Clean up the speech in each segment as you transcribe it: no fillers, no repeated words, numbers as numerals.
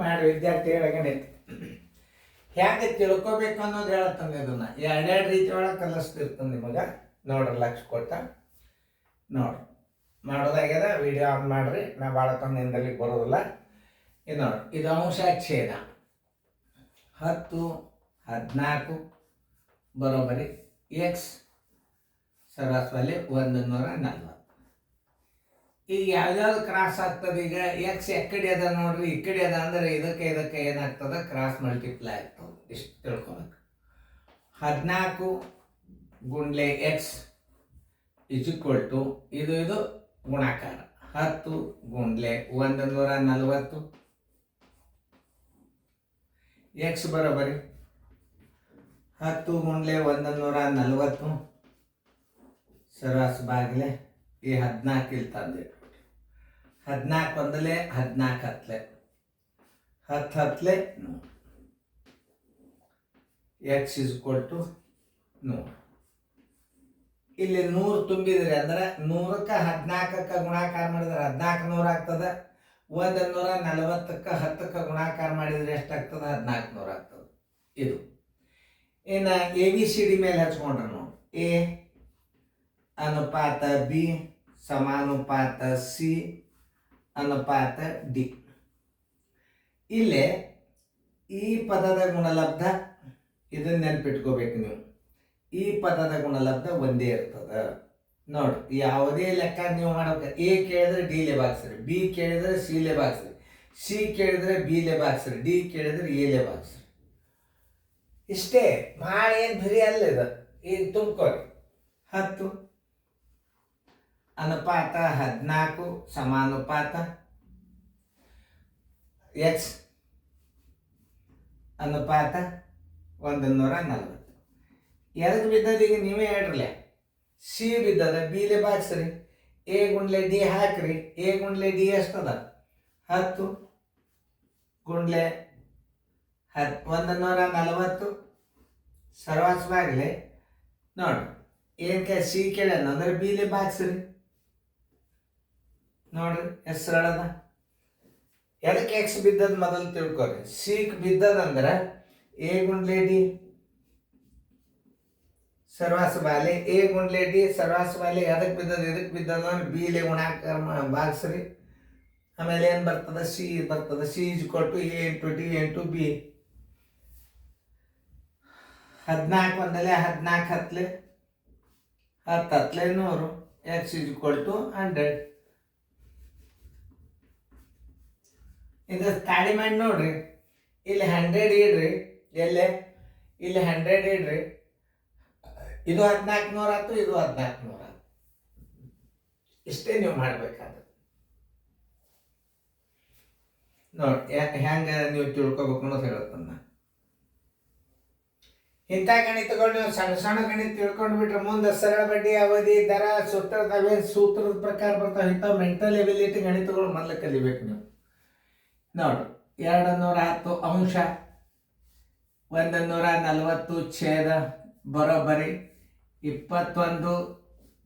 ಮಾಡಿ ವಿದ್ಯಾರ್ಥಿಗಳಿಗೆ ಗಣಿತ ಹೆಂಗೆ ತಿಳ್ಕೊಬೇಕು ಅನ್ನೋದು ಹೇಳತ್ತಂದ ಇದನ್ನ ಎರಡೆರಡು ರೀತಿ ಒಳಗೆ ಕಲಿಸ್ತಿರ್ತಂದು ನಿಮಗೆ ನೋಡ್ರಿ ಲಕ್ಷ ಕೊಟ್ಟ ನೋಡ್ರಿ ಮಾಡೋದಾಗ್ಯದ ವಿಡಿಯೋ ಆನ್ ಮಾಡ್ರಿ ನಾ ಭಾಳ ತೊಂದರೆಯಲ್ಲಿ ಬರೋದಿಲ್ಲ ಇದು ನೋಡ್ರಿ ಇದು ಅಂಶ ಛೇದ 10 14 ಬರೋಬರಿ ಎಕ್ಸ್ ಸರಾಸರಿ 140. ಈಗ ಯಾವ್ಯಾವ್ದು ಕ್ರಾಸ್ ಆಗ್ತದೆ ಈಗ ಎಕ್ಸ್ ಎಕ್ಕಡೆ ಅದ ನೋಡ್ರಿ ಈ ಕಡೆ ಅದ ಅಂದ್ರೆ ಇದಕ್ಕೆ ಏನಾಗ್ತದೆ ಕ್ರಾಸ್ ಮಲ್ಟಿಪ್ಲೈ ಆಗ್ತದೆ ಇಷ್ಟು ತಿಳ್ಕೊಬೇಕು 14 ಗುಂಡ್ಲೆ ಎಕ್ಸ್ ಇಜ್ಕೊಲ್ ಟು ಇದು ಗುಣಾಕಾರ 10 ಗುಂಡ್ಲೆ 140 ಎಕ್ಸ್ ಬರೋಬರಿ 10 ಗುಂಡ್ಲೆ 140 ಸರಾಸರಿ ಬಾಗಿಲೆ ಈ 14 ಇಲ್ಲಿ ತಂದೆ 14 ಒಂದಲೇ 14 ಹತ್ತಲೆ 10 ಹತ್ತಲೆ 100 ಎಕ್ಸ್ ಇಸ್ಕೊಲ್ ಟು 100 ಇಲ್ಲಿ 100 ತುಂಬಿದ್ರಿ ಅಂದ್ರೆ 100ಕ್ಕೆ 14ಕ್ಕೆ ಗುಣಾಕಾರ ಮಾಡಿದ್ರೆ 1400 ಆಗ್ತದೆ 140ಕ್ಕೆ 10ಕ್ಕೆ ಗುಣಾಕಾರ ಮಾಡಿದ್ರೆ ಎಷ್ಟಾಗ್ತದೆ 1400 ಆಗ್ತದೆ ಇದು ಇನ್ನು ABCD ಮೇಲೆ ಹಚ್ಕೊಂಡ್ರೆ ನೋಡಿ ಎ ಅನುಪಾತ ಬಿ ಸಮಾನುಪಾತ ಸಿ ಅನುಪಾತ ಡಿ ಇಲ್ಲೇ ಈ ಪದದ ಗುಣಲಬ್ಧ ಇದನ್ನ ನೆನ್ಪಿಟ್ಕೋಬೇಕು ನೀವು ಈ ಪದದ ಗುಣಲಬ್ಧ ಒಂದೇ ಇರ್ತದೆ ನೋಡಿ ಯಾವುದೇ ಲೆಕ್ಕ ನೀವು ಮಾಡ್ಬೇಕು ಎ ಕೇಳಿದ್ರೆ ಡಿ ಲೆ ಬಾಗಿಸ್ರಿ ಬಿ ಕೇಳಿದ್ರೆ ಸಿ ಲೆ ಬಾಗಿಸ್ರಿ ಸಿ ಕೇಳಿದ್ರೆ ಬಿ ಲೆ ಬಾಗಿಸ್ರಿ ಡಿ ಕೇಳಿದ್ರೆ ಎ ಲೆ ಬಾಗಿಸ್ರಿ ಇಷ್ಟೇ ಭಾಳ ಏನು ಬಿರಿ ಅಲ್ಲ ಇದು ಈಗ ತುಂಬ್ಕೊರಿ 10 ಅನುಪಾತ 14 ಸಮಾನುಪಾತ ಎಕ್ಸ್ ಅನುಪಾತ 140 ಎದಕ್ಕೆ ಬಿದ್ದದ ಈಗ ನೀವೇ ಹೇಳ್ರಲ್ಲ ಸಿ ಬಿದ್ದದ ಬಿ ಲೆ ಬಾಗಿಸ್ರಿ ಎ ಗುಂಡ್ಲೆ ಡಿ ಹಾಕ್ರಿ ಎ ಗುಂಡ್ಲೆ ಡಿ ಎಷ್ಟದ 10 ಗುಂಡ್ಲೆ 140 ಸರ್ವಾಸವಾಗಲಿ ನೋಡಿ ಏನಕ್ಕೆ ಸಿ ಕೇಳ್ಯಾನ ಅಂದ್ರೆ ಬಿ ಲೆ ಬಾಗಿಸ್ರಿ ನೋಡ್ರಿ ಎಷ್ಟು ಸರಳದ ಎದಕ್ಕೆ ಎಕ್ಸ್ ಬಿದ್ದದ ಮೊದಲು ತಿಳ್ಕೊರಿ ಸಿಕ್ ಬಿದ್ದದಂದ್ರೆ ಎ ಗುಂಡ್ಲೆ ಡಿ ಸರ್ವಾಸವಾಲಿ ಎ ಗುಂಡ್ಲೆ ಡಿ ಸರ್ವಾಸವಾಲಿ ಎದಕ್ಕೆ ಬಿದ್ದದ ಇದಕ್ಕೆ ಬಿದ್ದದ ಅಂದ್ರೆ ಬಿ ಲೆ ಗುಣಾಕಾರ ಬಾಗಿಸ್ರಿ ಆಮೇಲೆ ಏನು ಬರ್ತದೆ ಸಿ ಬರ್ತದೆ C is equal to A into D into B 14 ಒಂದಲೇ 14 ಹತ್ತಲೆ 10 ಹತ್ತಲೆ 100 ಎಕ್ಸ್ ಇಜ್ಕೊಲ್ ಟು 100 ಇದು ತಾಳಿ ಮಾಡಿ ನೋಡ್ರಿ ಇಲ್ಲಿ 100 ಇಡ್ರಿ ಎಲ್ಲೇ ಇಲ್ಲಿ 100 ಇಡ್ರಿ ಇದು 1400 ಆಯ್ತು ಇದು 1400 ಆಯ್ತು ಇಷ್ಟೇ ನೀವು ಮಾಡ್ಬೇಕಾದ್ರೆ ನೋಡಿ ಹೆಂಗ ನೀವು ತಿಳ್ಕೊಬೇಕು ಅನ್ನೋದು ಹೇಳುತ್ತನ್ನ ಇಂಥ ಗಣಿತಗಳು ನೀವು ಸಣ್ಣ ಸಣ್ಣ ಗಣಿತ ತಿಳ್ಕೊಂಡು ಬಿಟ್ರೆ ಮುಂದೆ ಸರಳ ಬಡ್ಡಿ ಅವಧಿ ದರ ಸೂತ್ರದ ಪ್ರಕಾರ ಬರ್ತಾವೆ ಇಂಥ ಮೆಂಟಲ್ ಎಬಿಲಿಟಿ ಗಣಿತಗಳು ಮೊದಲು ಕಲಿಬೇಕು ನೀವು ನೋಡ್ರಿ 210 ಅಂಶ 140 ಛೇದ ಬರೋಬ್ಬರಿ 21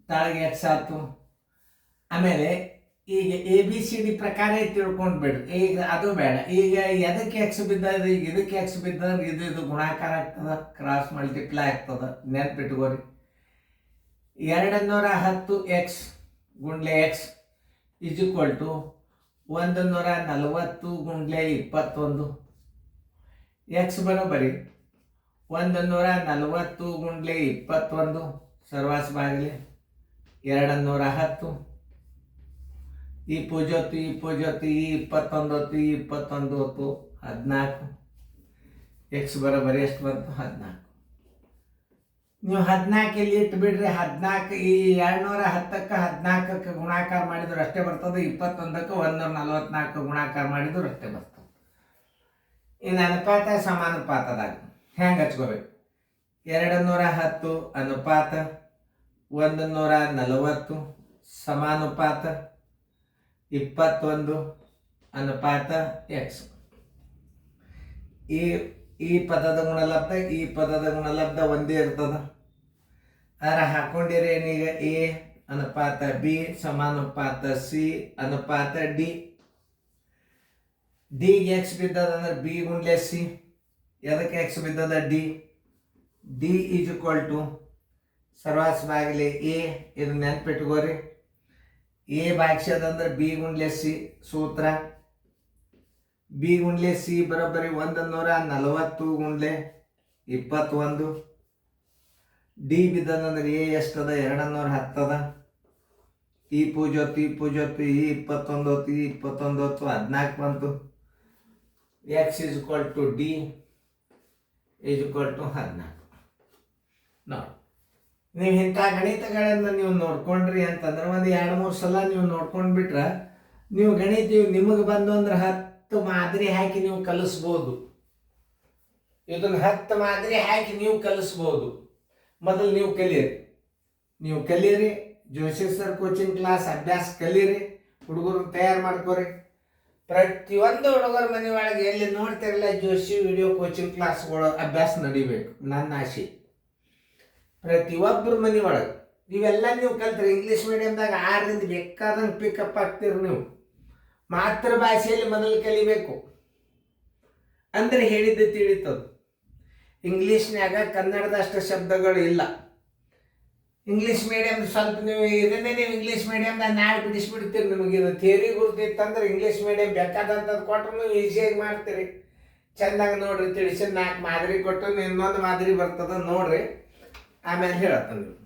ತಾಳಿಗೆ ಎಕ್ಸ್ ಆಯ್ತು ಆಮೇಲೆ ಈಗ ABCD ಪ್ರಕಾರ ತಿಳ್ಕೊಂಡು ಬಿಡ್ರಿ ಈಗ ಅದು ಬೇಡ ಈಗ ಎದಕ್ಕೆ ಎಕ್ಸ್ ಬಿದ್ದದ ಈಗ ಇದಕ್ಕೆ ಎಕ್ಸ್ ಬಿದ್ದಂದ್ರೆ ಇದು ಗುಣಾಕಾರ ಆಗ್ತದ ಕ್ರಾಸ್ ಮಲ್ಟಿಪ್ಲೈ ಆಗ್ತದ ನೆನ್ಪಿಟ್ಕೋರಿ 210 ಎಕ್ಸ್ ಗುಂಡ್ಲೆ ಎಕ್ಸ್ ಇಜ್ಕೊಲ್ ಟು 140 ಗುಂಡ್ಲೆ 21 ಎಕ್ಸ್ ಬರೋಬರಿ 140 ಗುಂಡ್ಲೆ 21 ಸರ್ವಾಸವಾಗಲಿ 210 ಈ ಪೂಜೊತ್ತು ಈ 21 ಈ 21 14 ಎಕ್ಸ್ ಬರೋಬರಿ ಎಷ್ಟು ಬಂತು 14 ನೀವು 14 ಇಲ್ಲಿ ಇಟ್ಟು ಬಿಡ್ರಿ 14 ಈ 210ಕ್ಕೆ 14ಕ್ಕೆ ಗುಣಾಕಾರ ಮಾಡಿದ್ರು ಅಷ್ಟೇ ಬರ್ತದೆ 21ಕ್ಕೆ 144 ಗುಣಾಕಾರ ಮಾಡಿದ್ರು ಅಷ್ಟೇ ಬರ್ತದೆ ಇನ್ನು ಅನುಪಾತ ಸಮಾನುಪಾತದಾಗ ಹೆಂಗೆ ಹಚ್ಕೋಬೇಕು 210 ಅನುಪಾತ 140 ಸಮಾನುಪಾತ 21 ಅನುಪಾತ ಎಕ್ಸ್ ಈ ಪದದ ಗುಣಲಬ್ಧ ಈ ಪದದ ಗುಣಲಬ್ಧ ಒಂದೇ ಇರ್ತದ ಅದರ ಹಾಕೊಂಡಿರಿ ಏನೀಗ ಎ ಅನುಪಾತ ಬಿ ಸಮಾನುಪಾತ ಸಿ ಅನುಪಾತ ಡಿ ಡಿಗೆ ಎಕ್ಸ್ ಬಿದ್ದದ ಅಂದ್ರೆ ಬಿ ಗುಂಡ್ಲೆ ಸಿ. ಎದಕ್ಕೆ ಎಕ್ಸ್ ಬಿದ್ದದ ಡಿ ಈಸ್ ಈಕ್ವಲ್ ಟು ಸರ್ವಾಸ್ ಬಾಗಿಲಿ ಎ. ಇದು ನೆನ್ಪಿಟ್ಕೋರಿ. ಎ ಭಾಗ್ಸದಂದ್ರೆ ಬಿ ಗುಂಡ್ಲೆ ಸಿ ಸೂತ್ರ. ಬಿ ಗುಂಡ್ಲೆ ಸಿ ಬರೋಬ್ಬರಿ 140 ಗುಂಡ್ಲೆ 21. ಡಿ ಬಿದ್ದದಂದ್ರೆ ಎ ಎಷ್ಟದ 210 ಅದ. ಈ ಪೂಜೊತ್ತು ಈ 21 14 ಬಂತು. X is equal to D is equal to 14. ನೋಡಿ, ನೀವು ಇಂಥ ಗಣಿತಗಳನ್ನು ನೀವು ನೋಡ್ಕೊಂಡ್ರಿ ಅಂತಂದ್ರೆ ಒಂದು 2-3 ಸಲ ನೀವು ನೋಡ್ಕೊಂಡ್ಬಿಟ್ರೆ ನೀವು ಗಣಿತ ನಿಮಗೆ ಬಂದು ಅಂದ್ರೆ 10 ಮಾದರಿ ಹಾಕಿ ನೀವು ಕಲಿಸ್ಬೋದು. ಇದನ್ನು 10 ಮಾದರಿ ಹಾಕಿ ನೀವು ಕಲಿಸ್ಬೋದು. ಮೊದಲು ನೀವು ಕಲೀರಿ. ಜೋಶಿ ಸರ್ ಕೋಚಿಂಗ್ ಕ್ಲಾಸ್ ಅಭ್ಯಾಸ ಕಲೀರಿ. ಹುಡುಗರು ತಯಾರು ಮಾಡ್ಕೋರಿ. ಪ್ರತಿಯೊಂದು ಹುಡುಗರ ಮನೆ ಒಳಗೆ ಎಲ್ಲಿ ನೋಡ್ತಿರಲ್ಲ ಜೋಶಿ ವಿಡಿಯೋ ಕೋಚಿಂಗ್ ಕ್ಲಾಸ್ಗಳು ಅಭ್ಯಾಸ ನಡಿಬೇಕು. ನನ್ನ ಆಸೆ ಪ್ರತಿಯೊಬ್ಬರ ಮನೆ ಒಳಗೆ ಇವೆಲ್ಲ ನೀವು ಕಲ್ತ್ರಿ. English ಮೀಡಿಯಮ್ದಾಗ 6ರಿಂದ ಬೇಕಾದಂಗೆ pickup ಆಗ್ತೀರಿ. ನೀವು ಮಾತೃಭಾಷೆಯಲ್ಲಿ ಮೊದಲು ಕಲಿಬೇಕು ಅಂದರೆ ಹೇಳಿದ್ದು ತಿಳಿತದು. ಇಂಗ್ಲೀಷ್ನ್ಯಾಗ ಕನ್ನಡದಷ್ಟು ಶಬ್ದಗಳು ಇಲ್ಲ. ಇಂಗ್ಲೀಷ್ ಮೀಡಿಯಮ್ ಸ್ವಲ್ಪ ನೀವು ಇದನ್ನೇ ನೀವು ಇಂಗ್ಲೀಷ್ ಮೀಡಿಯಮ್ದಾಗ ನಾಳೆ ಬಿಡಿಸ್ಬಿಡ್ತೀರಿ. ನಿಮಗೆ ಇದು ಥಿಯರಿ ಗುರುತಿತ್ತಂದ್ರೆ ಇಂಗ್ಲೀಷ್ ಮೀಡಿಯಮ್ ಬೇಕಾದಂಥದ್ದು ಕೊಟ್ಟರು ನೀವು ಈಸಿಯಾಗಿ ಮಾಡ್ತೀರಿ. ಚೆಂದಾಗಿ ನೋಡ್ರಿ. ತಿಳಿಸಿ 4 ಮಾದರಿ ಕೊಟ್ಟು ಇನ್ನೊಂದು ಮಾದರಿ ಬರ್ತದ ನೋಡ್ರಿ. ಆಮೇಲೆ ಹೇಳತ್ತ ನೀವು.